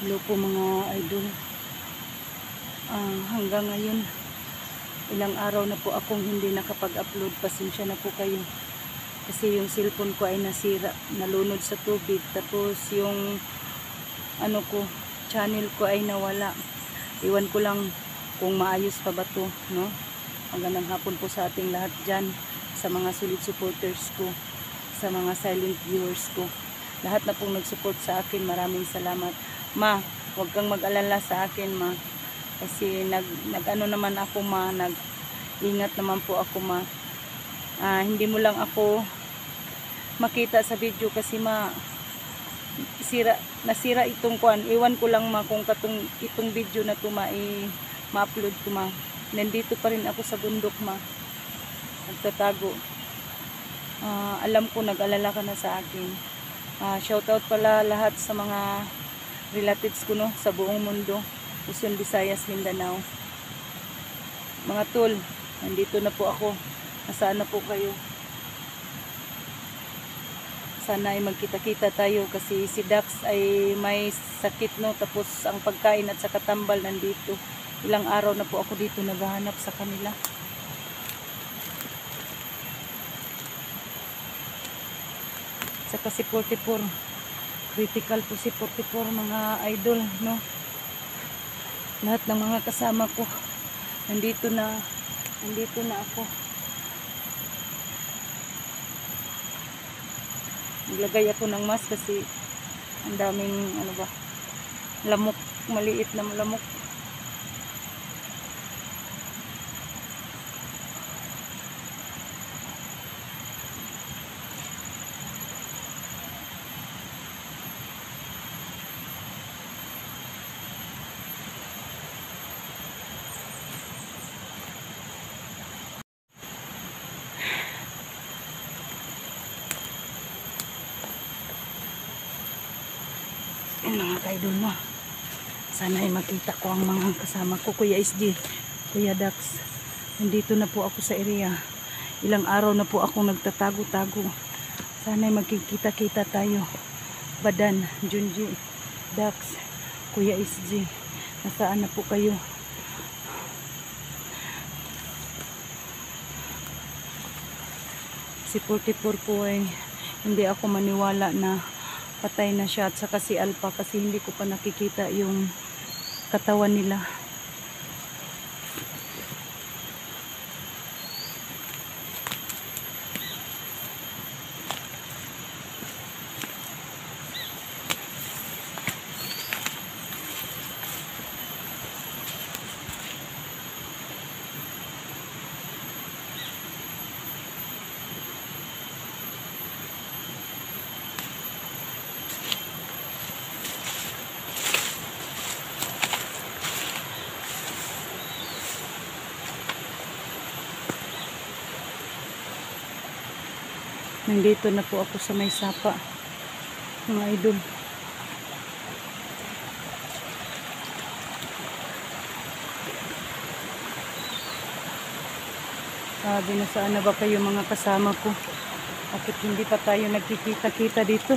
Hello po mga idol. Hanggang ngayon, ilang araw na po akong hindi nakapag-upload. Pasensya na po kayo. Kasi yung cellphone ko ay nasira, nalunod sa tubig. Tapos yung channel ko ay nawala. Iwan ko lang kung maayos pa ba to, no? Magandang hapon po sa ating lahat dyan, sa mga solid supporters ko, sa mga silent viewers ko. Lahat na pong nag-support sa akin, maraming salamat. Ma, huwag kang mag-alala sa akin, ma. Kasi nag-ano naman ako, ma. Nag-ingat naman po ako, ma. Hindi mo lang ako makita sa video kasi, ma, nasira itong kuan. Iwan ko lang, ma, kung itong video na to, ma, ma-upload ko, ma. Nandito pa rin ako sa bundok, ma. Nagtatago. Alam ko nag-alala ka na sa akin. Shoutout pala lahat sa mga relatives ko, no, sa buong mundo, Luzon, Visayas, Mindanao. Mga tol, nandito na po ako. Nasaan na po kayo? Sana ay magkita-kita tayo kasi si Dax ay may sakit, no, tapos ang pagkain at sa katambal nandito. Ilang araw na po ako dito naghahanap sa kanila. Saka si 44, critical po si 44 mga idol, no. Lahat ng mga kasama ko nandito na ako. Naglagay ako ng mask kasi ang daming lamok, maliit na lamok. Mga kaidol mo, sana ay makita ko ang mga kasama ko, Kuya SG, Kuya Dax. Nandito na po ako sa area. Ilang araw na po akong nagtatago-tago. Sana ay magkikita-kita tayo. Badan, Junji, Dax, Kuya SG, nasaan na po kayo? Si 44 po ay hindi ako maniwala na patay na siya, at saka si Alpha kasi hindi ko pa nakikita yung katawan nila. Nandito na po ako sa may sapa, mga idol. Sabi, nasaan na ba kayo mga kasama ko? Bakit hindi pa tayo nagkikita-kita dito?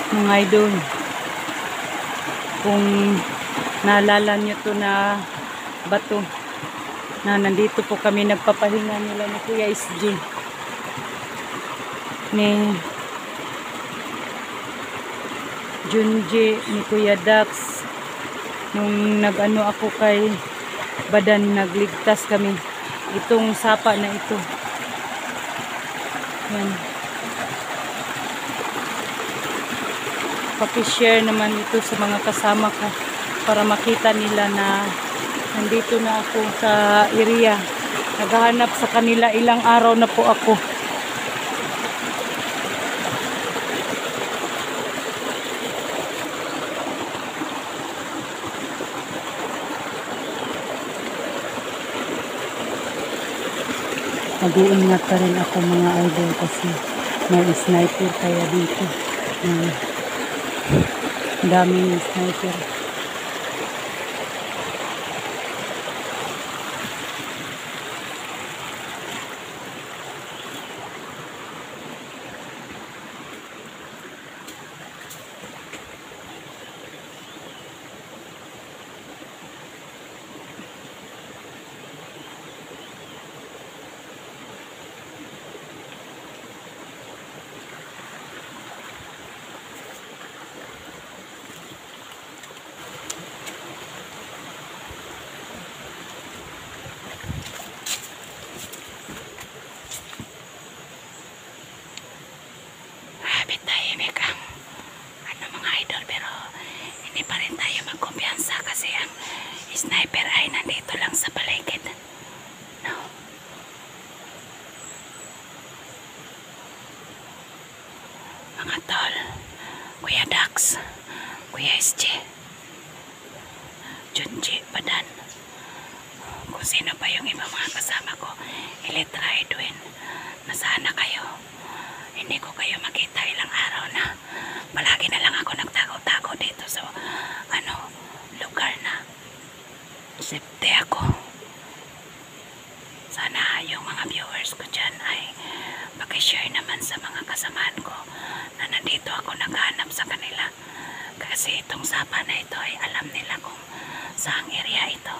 Mga idol, kung naalala nyo to na bato. Na nandito po kami nagpapahinga nila ni Kuya SG. Ni Junji, ni Kuya Dax. Nung nag-ano ako kay Badan, nagligtas kami. Itong sapa na ito. Yan. Paki-share naman ito sa mga kasama ko para makita nila na nandito na ako sa area. Naghahanap sa kanila, ilang araw na po ako. Mag-iingat pa rin ako mga idol kasi may sniper kaya dito. Daming sniper. Tahimik ang mga idol, pero hindi pa rin tayo magkumpiyansa kasi ang sniper ay nandito lang sa paligid, no? Mga tol, Kuya Dax, Kuya SG, Junji, Badan, kung sino pa yung ibang mga kasama ko, Elitra, Edwin, nasaan na kayo? Hindi ko kayo makita ilang araw na. Palagi na lang ako nagtago-tago dito sa lugar na safety ako. Sana yung mga viewers ko dyan ay paki-share naman sa mga kasamaan ko na nandito ako naghahanap sa kanila. Kasi itong sapa na ito ay alam nila kung saang area ito.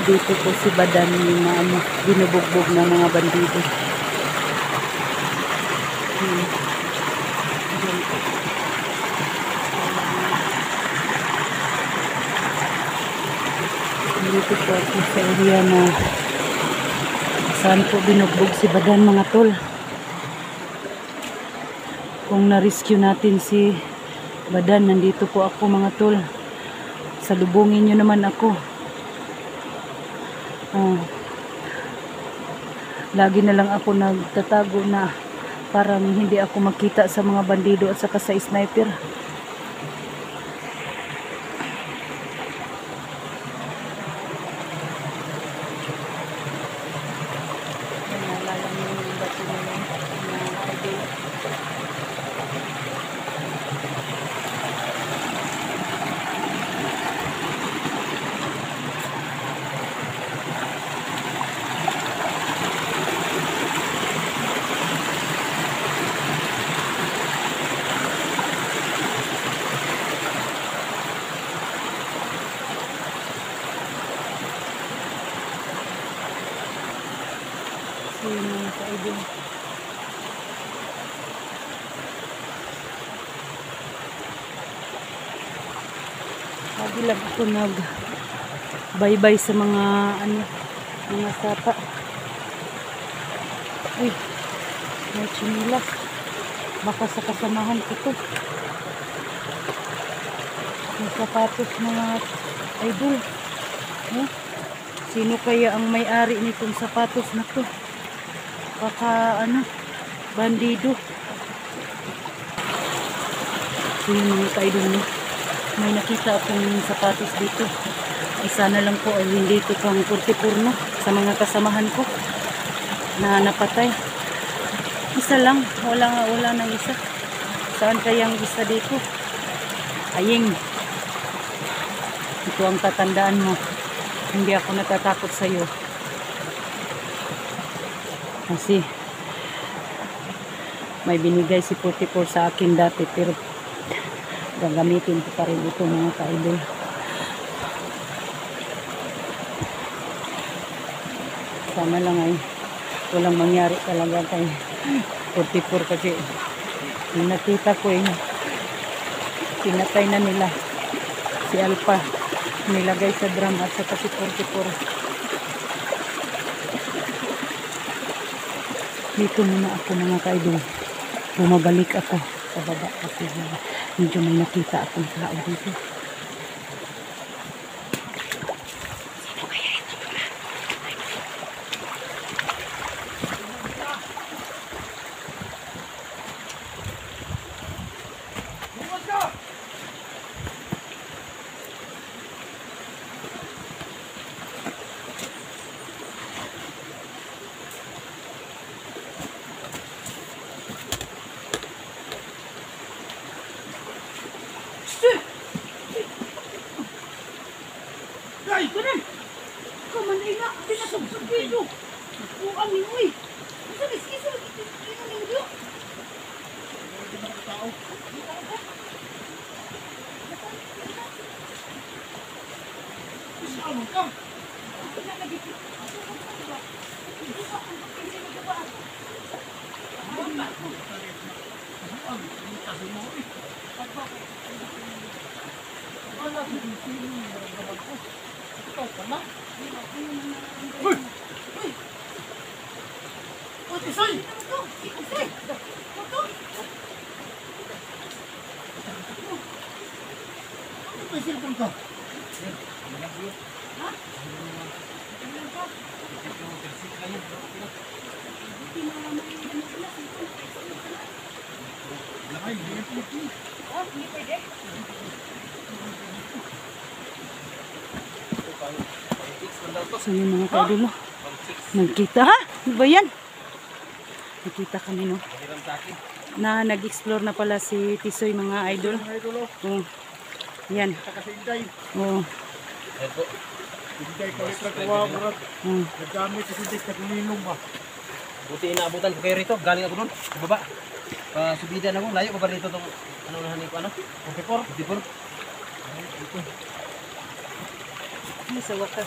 dito po si Badan yung ano, binubugbog ng mga bandido. Diyan po. Dito po ako sa area na saan po binugbog si Badan, mga tol. Kung na-rescue natin si Badan, nandito po ako, mga tol. Salubungin nyo naman ako. Lagi na lang ako nagtatago na parang hindi ako makita sa mga bandido at saka sa sniper. So yun mga kaidol. Lagi lang ako nag-bye-bye sa mga ano, mga sapa. Uy, may chinilas. Baka sa kasamahan ko to. May sapatos, mga idol. Sino kaya ang may-ari nitong sapatos na to? Baka ano, bandido. So yun mga kaidol, may nakita akong sapatos dito. Isa na lang po ay hindi ito pang 44 na sa mga kasamahan ko na napatay. Isa lang, wala nang isa. Saan kayang isa dito? Aying, ito ang tatandaan mo. Hindi ako natatakot sa iyo. Kasi may binigay si 44 sa akin dati, pero gagamitin ko pa rin ito mga kaidol. Sana lang ay walang mangyari talaga kay 44 kasi nakita ko pinatay na nila si Alpha, nilagay sa drum at saka si 44. Dito muna ako mga kaidol. Bumabalik ako sa baba kasi medyo may nakita akong tao dito. Sino kaya ito mga? Ay, kanan! Kamanay na! Pinatugtog dito! O, amin, uy! Isa, ino nyo! Isama ka! Uy! Tisay! May cellphone ka? Ha? So yun mga kaidol, nagkita ha? Ano ba yan? Nakita kami no na nag-explore na pala si Tisoy mga idol. Oh. Yan. Oh. Hindi ko ulit nagkawa, Murat. Nagdami kasi hindi ka kuminong ba? Buti inaabutan ko kayo rito. Galing ako doon. Sa baba. Subidan ako. Layo ko ba rito itong ano nahanin ko ano? 44. 44. Sa wakas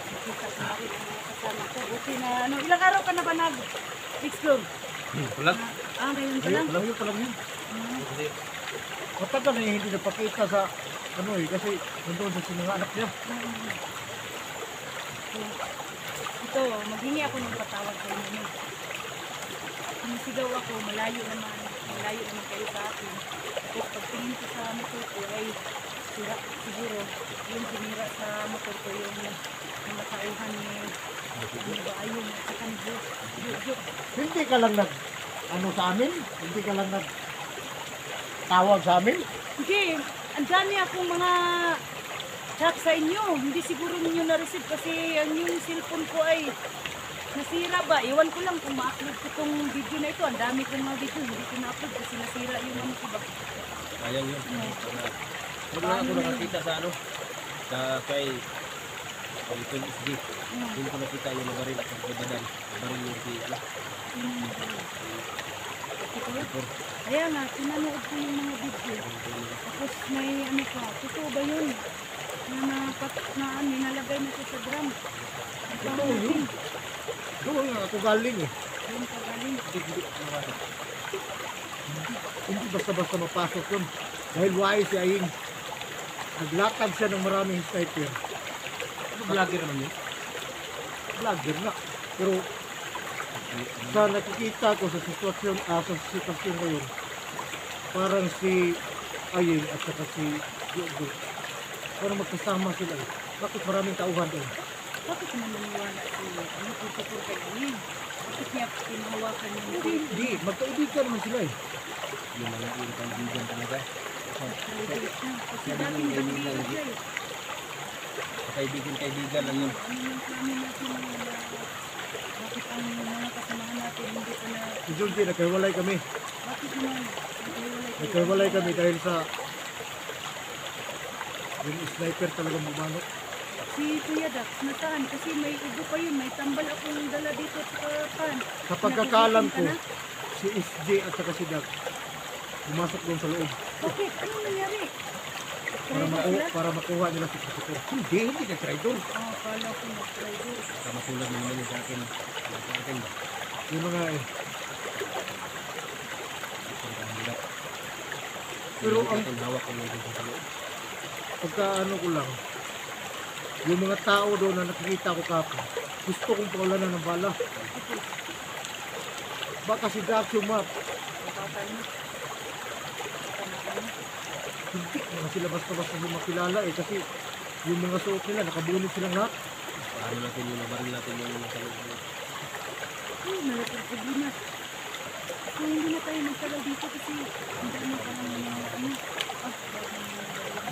Kita ko bakit ang mga kasama ko. Okay na, ano, ilang araw ka na ba nag-explore? Wala. Ngayon pa lang. Palang yun. Matagal na hindi napakita sa ano eh, kasi nandun sa sinanganak niya. Ito, maghingi ako ng patawad sa inyo. Sinisigaw ako, malayo naman kayo sa akin. Tapos pagtingin ko sa motor ko ay sira, siguro yung sinira sa motor ko yung mga tauhan ni ano ba ayun, at saka ni Jojo. Hindi ka lang nag ano sa amin? Hindi ka lang nag tawag sa amin? Hindi, ang dami akong mga chat sa inyo. Hindi siguro ninyo na-receive kasi ang yung cellphone ko ay nasira ba? Iwan ko lang kung ma-upload ko itong video na ito. Ang dami kong mga video, hindi ko na-upload kasi nasira yung ano ko ba. Sayang yun. Huwag na ako nakakita sa ano, sa kay Ito SD. Hindi ko nakita yung nabaril at pagbadan. Nabaril yung si ano. Kaya nga, pinanood ko yung mga video. Tapos may ano pa, totoo ba yun? Na nalagay na siya sa drum. Ito yun. Doon nga ako galing eh. Yung pagaling. Hindi basta-basta mapasok yun. Dahil wise si Aing. Naglakad siya ng maraming sniper. Ano vlogger naman yun? Vlogger na. Pero sa nakikita ko sa sitwasyon ngayon, parang si Aing at saka si Yogo, parang magkasama sila eh. Bakit maraming tauhan doon? Bakit naman naniwala si ano tutupor kay Ayin? Bakit niya pinahawakan yung Hindi, magkaibigan naman sila eh. Yung mga kaibigan talaga. private siya? Kasi dating kaibigan siya eh. Kaibigan lang yun. Ano yung plano natin na bakit ang mga kasamahan natin hindi pa na Si Junji, nagkahiwalay kami. bakit naman Nagkahiwalay kami dahil sa yung sniper talagang bumanok. si Kuya Dax nasaan? Kasi may ugo pa yun, may tambal akong dala dito sa pan. Sa pagkakalam ko, Nagugutom ka si SJ at saka si Dag pumasok doon sa loob na? Bakit? Anong nangyari? para makuha nila si Pastor. Hindi ka try doon. Kala ko na-try doon. Tama sulat mo naman yun sa akin. Sa akin ba? Yung mga eh. Ang hirap. Pero ang Ang hawak ko yung sa loob. pagka ano ko lang, yung mga tao doon na nakikita ko kapon, gusto kong paulanan ng bala. Baka si Dag yung map, Papatay mo. hindi mga sila basta-basta hindi makilala eh kasi yung mga suot nila, nakabunot silang lahat. Paano natin yung nabaril natin yung nasa loob. Ay, malaking problema. So, hindi na tayo magkalaw dito kasi hindi na pa lang yung mga ano.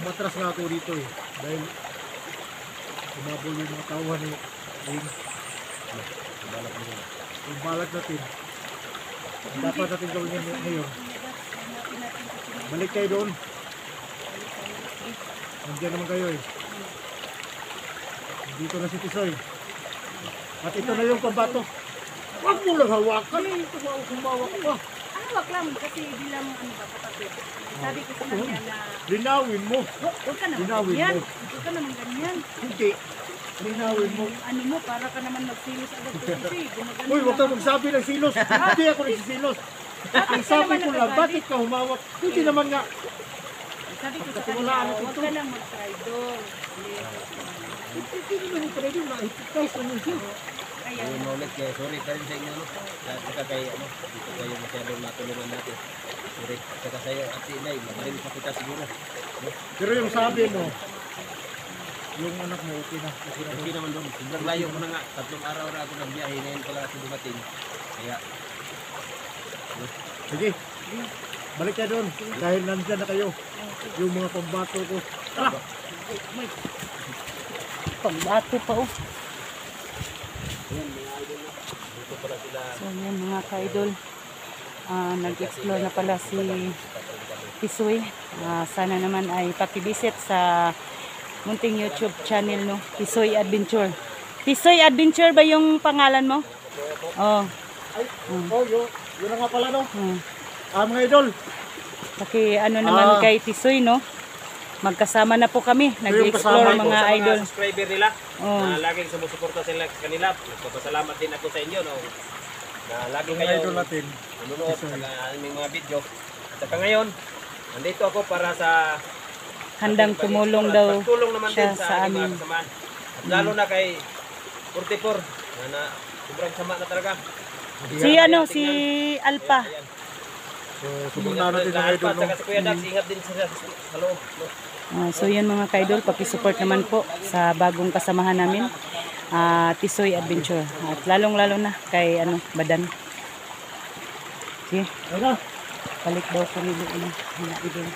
Umatras nga ako dito eh, dahil umabol yung mga tauhan ni Aing. Balak mo yun. Yung balat natin, ang dapat natin gawin ngayon, balik kayo doon. Nandiyan naman kayo eh. Dito na si Tisoy. At ito na yung pambato. Huwag mo lang hawakan eh. Ito ako kumawak pa. Ano wag lang kasi bilang ano ba kapatid. Sabi ko sa kanya na Linawin mo. huwag ka naman Linawin ganyan. mo. Huwag ka naman ganyan. Hindi. Linawin mo. Ano mo, para ka naman magsilos agad kasi gumagano. Uy, huwag kang magsabi ng silos. Hindi ako nagsisilos. Ang sabi ko lang, bakit ka humawak? Hindi naman nga. Sabi ko sa Pagkatiwalaan kanya, ako huwag ito. ka lang mag-trydor. Hindi naman yung pwede na. Itikais naman siya. Kaya, Ayun maulit kaya sorry pa rin sa inyo no. Saka kay ano, dito kayo masyadong natulungan natin. Sorry. Saka sa'yo at si Inay, mabarin pa kita siguro. No? Pero yung sabi mo, yung anak mo, okay na. Okay na. Kasi naman doon, sobrang layo ko na nga. 3 araw na ako nagbiyahe, ngayon pala ako dumating. Kaya, Sige. Balik ka doon. Dahil nandyan na kayo. Yung mga pambato ko. Tara! pagbato pa oh. dito pala sila. So yan mga ka-idol, nag-explore na pala si Tisoy. Sana naman ay pakibisit sa munting YouTube channel no, Tisoy Adventure. Tisoy Adventure ba yung pangalan mo? Oh. Ay, oh, yun na nga pala no. Hmm. Mga idol, Paki ano naman kay Tisoy no. magkasama na po kami. kasama Nag-explore ko mga sa idol. mga subscriber nila Oh. na laging sumusuporta sila sa kanila. Nagpapasalamat din ako sa inyo no, na lagi Yung kayo idol natin. nanonood sa aming mga video. At saka ngayon, nandito ako para sa Handang tumulong daw pagtulong naman siya din sa sa aming mga amin. kasamaan. At lalo na kay 44 na sobrang sama na talaga. Si ano, si Alpa. Ayan. So, sumunod natin ang idol. At saka si Kuya Dax, ingat din sila sa loob. No? So yan mga kaidol, pakisupport naman po sa bagong kasamahan namin, Tisoy Adventure. At lalong-lalo na kay ano, Badan. Sige, Ayun na. balik daw kami doon mga idol.